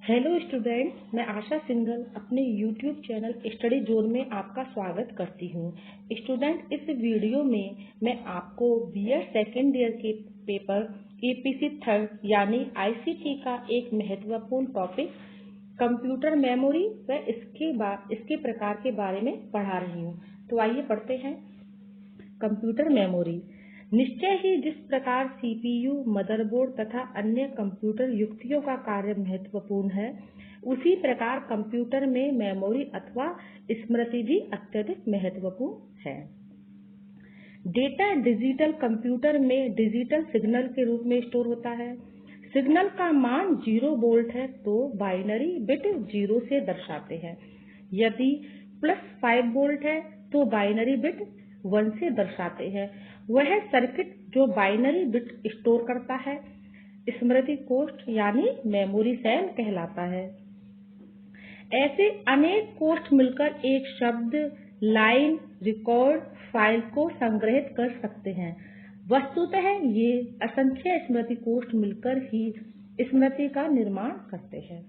Hello student, मैं आशा सिंघल अपने YouTube channel study zone में आपका स्वागत करती हूँ। स्टूडेंट, इस वीडियो में मैं आपको बीएड सेकेंड ईयर के पेपर ईपीसी थर्ड यानी आईसीटी का एक महत्वपूर्ण टॉपिक कंप्यूटर मेमोरी व इसके प्रकार के बारे में पढ़ा रही हूँ। तो आइए पढ़ते हैं। कंप्यूटर मेमोरी निश्चय ही जिस प्रकार सीपीयू, मदरबोर्ड तथा अन्य कंप्यूटर युक्तियों का कार्य महत्वपूर्ण है, उसी प्रकार कंप्यूटर में मेमोरी अथवा स्मृति भी अत्यधिक महत्वपूर्ण है। डेटा डिजिटल कंप्यूटर में डिजिटल सिग्नल के रूप में स्टोर होता है। सिग्नल का मान 0 वोल्ट है तो बाइनरी बिट 0 से दर्शाते हैं। यदि +5 वोल्ट है तो बाइनरी बिट 1 से दर्शाते हैं। वह सर्किट जो बाइनरी बिट स्टोर करता है स्मृति कोष्ठ यानी मेमोरी सेल कहलाता है। ऐसे अनेक कोष्ठ मिलकर एक शब्द, लाइन, रिकॉर्ड, फाइल को संग्रहित कर सकते हैं। वस्तुतः ये असंख्य स्मृति कोष्ठ मिलकर ही स्मृति का निर्माण करते हैं।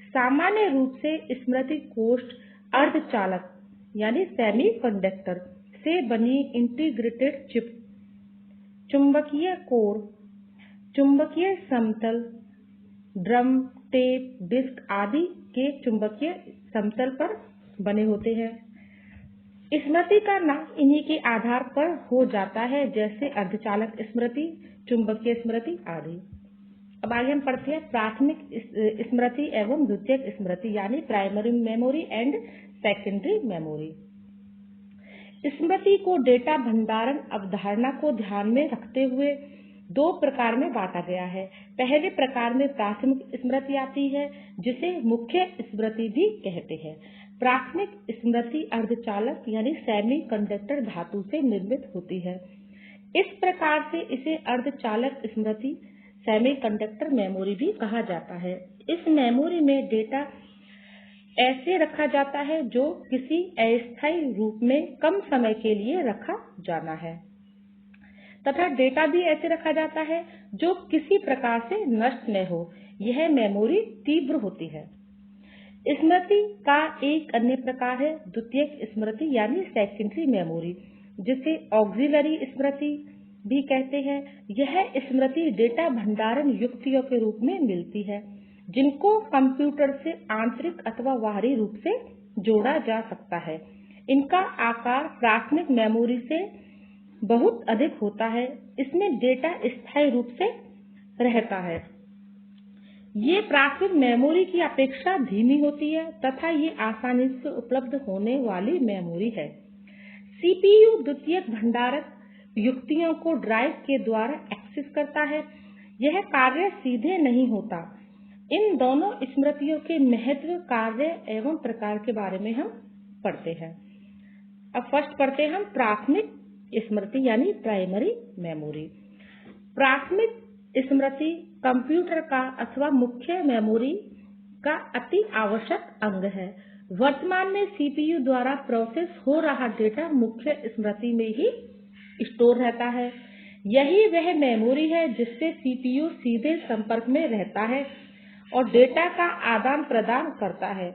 सामान्य रूप से स्मृति कोष्ठ अर्धचालक यानी सेमीकंडक्टर से बनी इंटीग्रेटेड चिप, चुंबकीय कोर, चुंबकीय समतल, ड्रम, टेप, डिस्क आदि के चुंबकीय समतल पर बने होते हैं। स्मृति का नाम इन्हीं के आधार पर हो जाता है, जैसे अर्धचालक स्मृति, चुंबकीय स्मृति आदि। अब आगे हम पढ़ते हैं प्राथमिक स्मृति एवं द्वितीयक स्मृति यानी primary memory and secondary memory. स्मृति को डेटा भंडारण अवधारणा को ध्यान में रखते हुए 2 प्रकार में बांटा गया है। पहले प्रकार में प्राथमिक स्मृति आती है, जिसे मुख्य स्मृति भी कहते हैं। प्राथमिक स्मृति अर्धचालक यानी सेमीकंडक्टर धातु से निर्मित होती है। इस प्रकार से इसे अर्धचालक स्मृति सेमीकंडक्टर मेमोरी भी कहा जाता है। इस मेमोरी में डेटा ऐसे रखा जाता है जो किसी अस्थायी रूप में कम समय के लिए रखा जाना है, तथा डेटा भी ऐसे रखा जाता है जो किसी प्रकार से नष्ट न हो। यह मेमोरी तीव्र होती है। स्मृति का एक अन्य प्रकार है द्वितीयक स्मृति यानी सेकेंडरी मेमोरी, जिसे ऑक्सिलरी स्मृति भी कहते हैं। यह स्मृति डेटा भंडारण युक्तियों के रूप में मिलती है, जिनको कंप्यूटर से आंतरिक अथवा बाहरी रूप से जोड़ा जा सकता है। इनका आकार प्राथमिक मेमोरी से बहुत अधिक होता है। इसमें डेटा स्थायी रूप से रहता है। ये प्राथमिक मेमोरी की अपेक्षा धीमी होती है तथा ये आसानी से उपलब्ध होने वाली मेमोरी है। सीपीयू द्वितीयक भंडारक युक्तियों को ड्राइव के द्वारा एक्सेस करता है। यह कार्य सीधे नहीं होता। इन दोनों स्मृतियों के महत्व, कार्य एवं प्रकार के बारे में हम पढ़ते हैं। अब फर्स्ट पढ़ते हैं हम प्राथमिक स्मृति यानी प्राइमरी मेमोरी। प्राथमिक स्मृति कंप्यूटर का अथवा मुख्य मेमोरी का अति आवश्यक अंग है। वर्तमान में सीपीयू द्वारा प्रोसेस हो रहा डेटा मुख्य स्मृति में ही स्टोर रहता है। यही वह मेमोरी है जिससे सीपीयू सीधे संपर्क में रहता है और डेटा का आदान प्रदान करता है।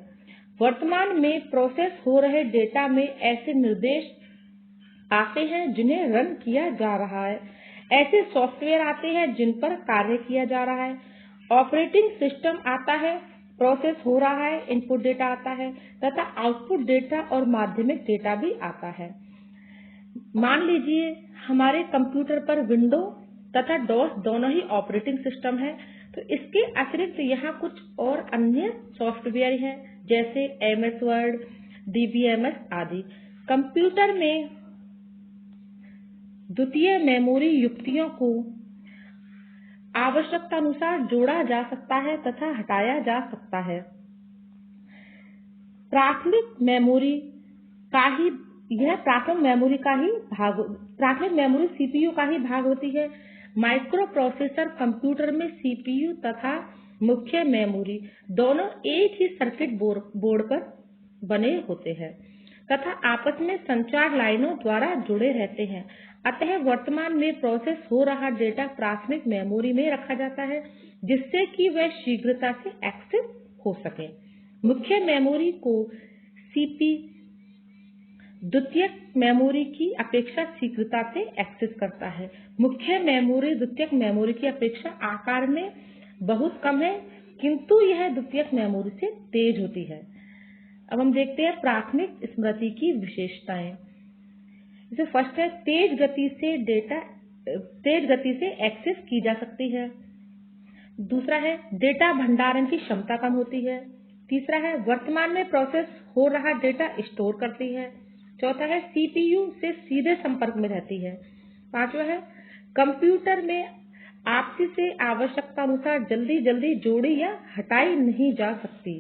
वर्तमान में प्रोसेस हो रहे डेटा में ऐसे निर्देश आते हैं जिन्हें रन किया जा रहा है। ऐसे सॉफ्टवेयर आते हैं जिन पर कार्य किया जा रहा है। ऑपरेटिंग सिस्टम आता है, प्रोसेस हो रहा है, इनपुट डेटा आता है तथा आउटपुट डेटा और माध्यमिक डेटा भी आता है। मान लीजिए हमारे कंप्यूटर पर विंडो तथा डॉस दोनों ही ऑपरेटिंग सिस्टम है, तो इसके अतिरिक्त यहाँ कुछ और अन्य सॉफ्टवेयर हैं, जैसे MS वर्ड, DBMS आदि। कंप्यूटर में द्वितीय मेमोरी युक्तियों को आवश्यकतानुसार जोड़ा जा सकता है तथा हटाया जा सकता है। प्राथमिक मेमोरी सीपीयू का ही भाग होती है। माइक्रो प्रोसेसर कंप्यूटर में सीपीयू तथा मुख्य मेमोरी दोनों एक ही सर्किट बोर्ड पर बने होते हैं तथा आपस में संचार लाइनों द्वारा जुड़े रहते हैं। अतः वर्तमान में प्रोसेस हो रहा डेटा प्राथमिक मेमोरी में रखा जाता है, जिससे कि वह शीघ्रता से एक्सेस हो सके। मुख्य मेमोरी को सीपी द्वितीयक मेमोरी की अपेक्षा शीघ्रता से एक्सेस करता है। मुख्य मेमोरी द्वितीयक मेमोरी की अपेक्षा आकार में बहुत कम है, किंतु यह द्वितीयक मेमोरी से तेज होती है। अब हम देखते हैं प्राथमिक स्मृति की विशेषताएं। जैसे फर्स्ट है, तेज गति से एक्सेस की जा सकती है। दूसरा है, डेटा भंडारण की क्षमता कम होती है। तीसरा है, वर्तमान में प्रोसेस हो रहा डेटा स्टोर करती है। चौथा है, सीपीयू से सीधे संपर्क में रहती है। पांचवा है, कंप्यूटर में आपसी से आवश्यकता अनुसार जल्दी जल्दी जोड़ी या हटाई नहीं जा सकती।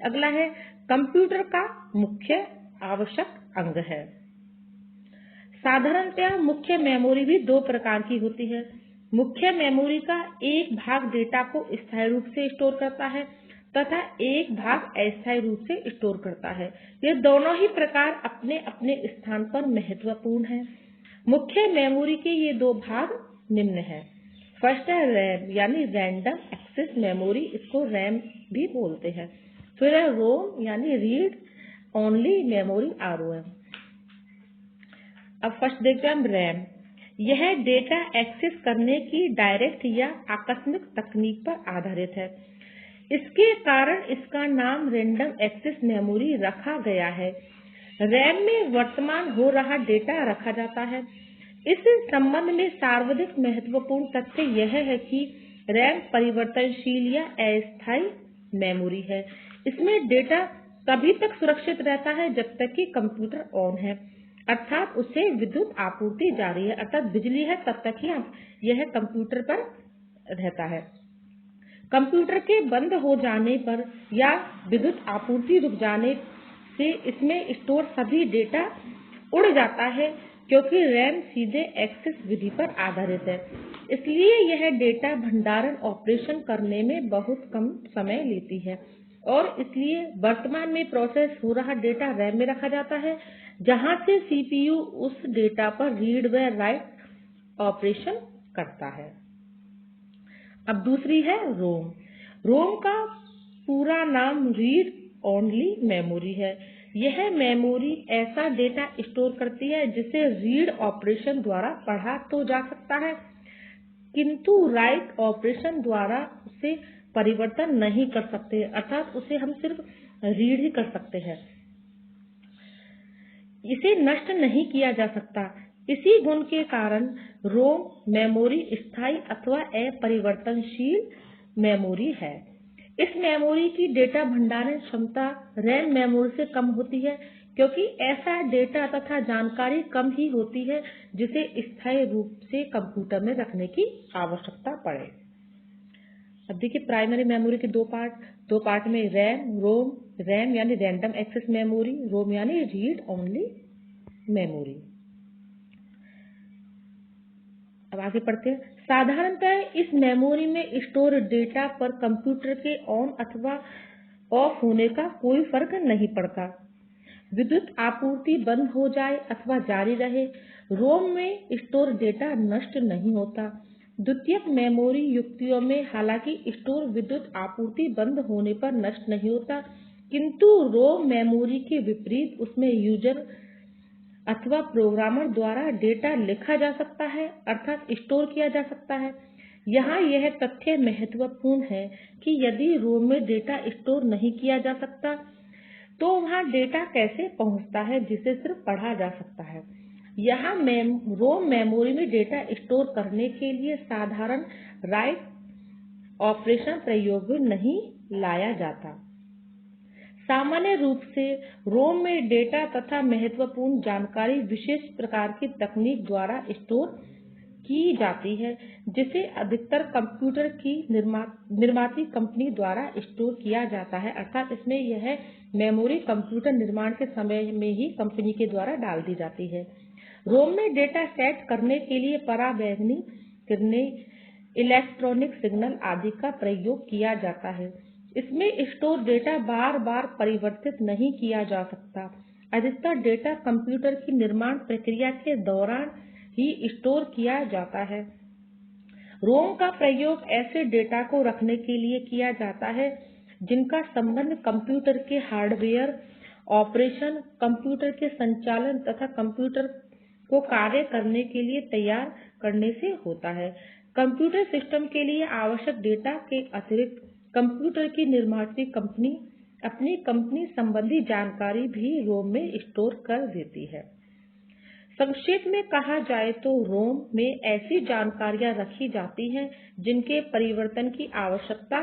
अगला है, कंप्यूटर का मुख्य आवश्यक अंग है। साधारणतः मुख्य मेमोरी भी दो प्रकार की होती है। मुख्य मेमोरी का एक भाग डेटा को स्थायी रूप से स्टोर करता है तथा एक भाग अस्थायी रूप से स्टोर करता है। ये दोनों ही प्रकार अपने अपने स्थान पर महत्वपूर्ण हैं। मुख्य मेमोरी के ये दो भाग निम्न हैं। फर्स्ट है रैम यानी रैंडम एक्सेस मेमोरी, इसको रैम भी बोलते हैं। फिर है रोम यानी रीड ओनली मेमोरी, आरओएम। अब फर्स्ट देखते हैं हम रैम। यह डेटा एक्सेस करने की डायरेक्ट या आकस्मिक तकनीक पर आधारित है। इसके कारण इसका नाम रैंडम एक्सेस मेमोरी रखा गया है। रैम में वर्तमान हो रहा डेटा रखा जाता है। इस संबंध में सर्वाधिक महत्वपूर्ण तथ्य यह है कि रैम परिवर्तनशील या अस्थायी मेमोरी है। इसमें डेटा तभी तक सुरक्षित रहता है जब तक कि कंप्यूटर ऑन है, अर्थात उसे विद्युत आपूर्ति जारी है, अर्थात बिजली है, तब तक ही यह कंप्यूटर पर रहता है। कंप्यूटर के बंद हो जाने पर या विद्युत आपूर्ति रुक जाने से इसमें स्टोर सभी डेटा उड़ जाता है, क्योंकि रैम सीधे एक्सेस विधि पर आधारित है। इसलिए यह डेटा भंडारण ऑपरेशन करने में बहुत कम समय लेती है और इसलिए वर्तमान में प्रोसेस हो रहा डेटा रैम में रखा जाता है, जहां से सीपीयू उस डेटा पर रीड व राइट ऑपरेशन करता है। अब दूसरी है रोम। रोम का पूरा नाम रीड ओनली मेमोरी है। यह मेमोरी ऐसा डेटा स्टोर करती है जिसे रीड ऑपरेशन द्वारा पढ़ा तो जा सकता है, किंतु राइट ऑपरेशन द्वारा उसे परिवर्तन नहीं कर सकते, अर्थात उसे हम सिर्फ रीड ही कर सकते हैं। इसे नष्ट नहीं किया जा सकता। इसी गुण के कारण रोम मेमोरी स्थायी अथवा अपरिवर्तनशील मेमोरी है। इस मेमोरी की डेटा भंडारण क्षमता रैम मेमोरी से कम होती है, क्योंकि ऐसा डेटा तथा जानकारी कम ही होती है जिसे स्थायी रूप से कंप्यूटर में रखने की आवश्यकता पड़े। अब देखिए प्राइमरी मेमोरी के दो पार्ट में रैम, रोम। रैम यानी रैंडम एक्सेस मेमोरी, रोम यानी रीड ओनली मेमोरी। अब आगे पढ़ते हैं। साधारणतः इस मेमोरी में स्टोर डेटा पर कंप्यूटर के ऑन अथवा ऑफ होने का कोई फर्क नहीं पड़ता। विद्युत आपूर्ति बंद हो जाए अथवा जारी रहे, रोम में स्टोर डेटा नष्ट नहीं होता। द्वितीयक मेमोरी युक्तियों में हालांकि स्टोर विद्युत आपूर्ति बंद होने पर नष्ट नहीं होता, किंतु रोम मेमोरी के विपरीत उसमें यूजर अथवा प्रोग्रामर द्वारा डेटा लिखा जा सकता है, अर्थात स्टोर किया जा सकता है। यहाँ यह तथ्य महत्वपूर्ण है कि यदि रोम में डेटा स्टोर नहीं किया जा सकता तो वहाँ डेटा कैसे पहुँचता है जिसे सिर्फ पढ़ा जा सकता है। यहाँ रोम मेमोरी में डेटा स्टोर करने के लिए साधारण राइट ऑपरेशन प्रयोग में नहीं लाया जाता। सामान्य रूप से रोम में डेटा तथा महत्वपूर्ण जानकारी विशेष प्रकार की तकनीक द्वारा स्टोर की जाती है, जिसे अधिकतर कंप्यूटर की निर्माती कंपनी द्वारा स्टोर किया जाता है, अर्थात इसमें यह मेमोरी कंप्यूटर निर्माण के समय में ही कंपनी के द्वारा डाल दी जाती है। रोम में डेटा सेट करने के लिए पराबैंगनी किरणें, इलेक्ट्रॉनिक सिग्नल आदि का प्रयोग किया जाता है। इसमें स्टोर डेटा बार बार परिवर्तित नहीं किया जा सकता। अधिकतर डेटा कंप्यूटर की निर्माण प्रक्रिया के दौरान ही स्टोर किया जाता है। रोम का प्रयोग ऐसे डेटा को रखने के लिए किया जाता है जिनका संबंध कंप्यूटर के हार्डवेयर ऑपरेशन, कंप्यूटर के संचालन तथा कंप्यूटर को कार्य करने के लिए तैयार करने से होता है। कंप्यूटर सिस्टम के लिए आवश्यक डेटा के अतिरिक्त कंप्यूटर की निर्मात्री कंपनी अपनी कंपनी संबंधी जानकारी भी रोम में स्टोर कर देती है। संक्षेप में कहा जाए तो रोम में ऐसी जानकारियां रखी जाती हैं जिनके परिवर्तन की आवश्यकता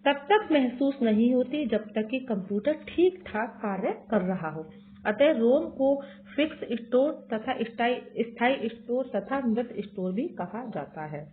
तब तक महसूस नहीं होती जब तक कि कंप्यूटर ठीक ठाक कार्य कर रहा हो। अतः रोम को फिक्स स्टोर तथा स्थायी स्टोर तथा मृत स्टोर भी कहा जाता है।